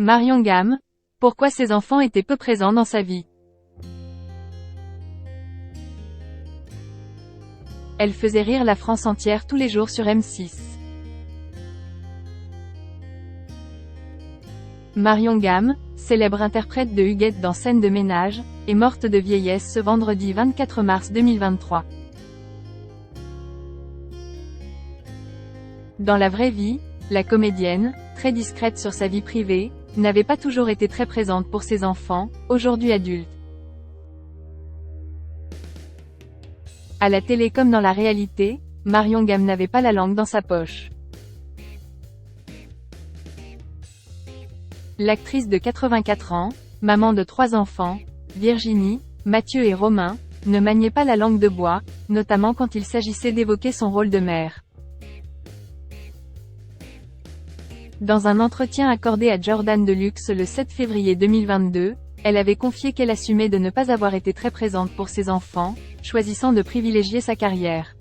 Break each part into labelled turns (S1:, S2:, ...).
S1: Marion Gamme, pourquoi ses enfants étaient peu présents dans sa vie. Elle faisait rire la France entière tous les jours sur M6. Marion Gamme, célèbre interprète de Huguette dans Scène de ménage, est morte de vieillesse ce vendredi 24 mars 2023. Dans la vraie vie, la comédienne, très discrète sur sa vie privée, n'avait pas toujours été très présente pour ses enfants, aujourd'hui adultes. À la télé comme dans la réalité, Marion Gamme n'avait pas la langue dans sa poche. L'actrice de 84 ans, maman de 3 enfants, Virginie, Mathieu et Romain, ne maniait pas la langue de bois, notamment quand il s'agissait d'évoquer son rôle de mère. Dans un entretien accordé à Jordan Deluxe le 7 février 2022, elle avait confié qu'elle assumait de ne pas avoir été très présente pour ses enfants, choisissant de privilégier sa carrière.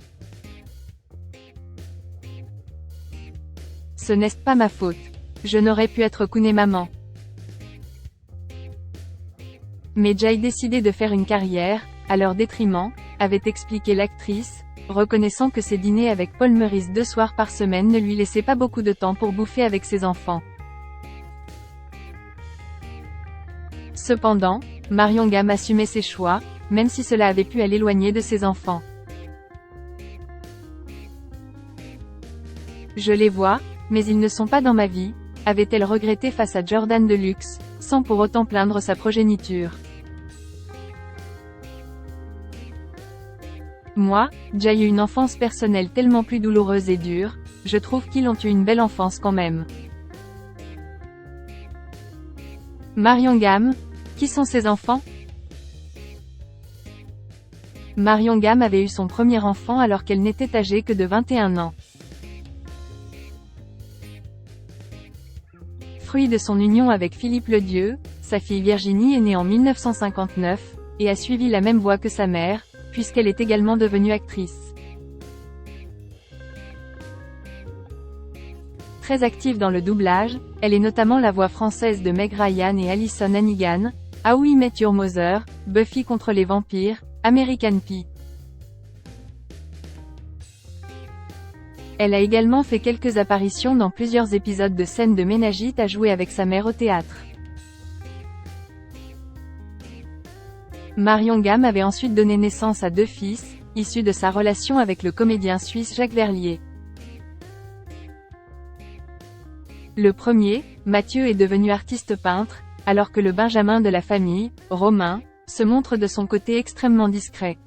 S1: Ce n'est pas ma faute. Je n'aurais pu être Kouné maman. Mais j'ai décidé de faire une carrière, à leur détriment, avait expliqué l'actrice, reconnaissant que ses dîners avec Paul Meurice 2 soirs par semaine ne lui laissaient pas beaucoup de temps pour bouffer avec ses enfants. Cependant, Marion Gamme assumait ses choix, même si cela avait pu l'éloigner de ses enfants. Je les vois, mais ils ne sont pas dans ma vie, avait-elle regretté face à Jordan Deluxe, sans pour autant plaindre sa progéniture. Moi, j'ai eu une enfance personnelle tellement plus douloureuse et dure, je trouve qu'ils ont eu une belle enfance quand même. Marion Gamme, qui sont ses enfants? Marion Gamme avait eu son premier enfant alors qu'elle n'était âgée que de 21 ans. Fruit de son union avec Philippe Ledieu, sa fille Virginie est née en 1959, et a suivi la même voie que sa mère, puisqu'elle est également devenue actrice. Très active dans le doublage, elle est notamment la voix française de Meg Ryan et Alyson Hannigan, How I Met Your Mother, Buffy contre les vampires, American Pie. Elle a également fait quelques apparitions dans plusieurs épisodes de Scène de ménage à jouer avec sa mère au théâtre. Marion Gamme avait ensuite donné naissance à 2 fils, issus de sa relation avec le comédien suisse Jacques Verlier. Le premier, Mathieu est devenu artiste peintre, alors que le Benjamin de la famille, Romain, se montre de son côté extrêmement discret.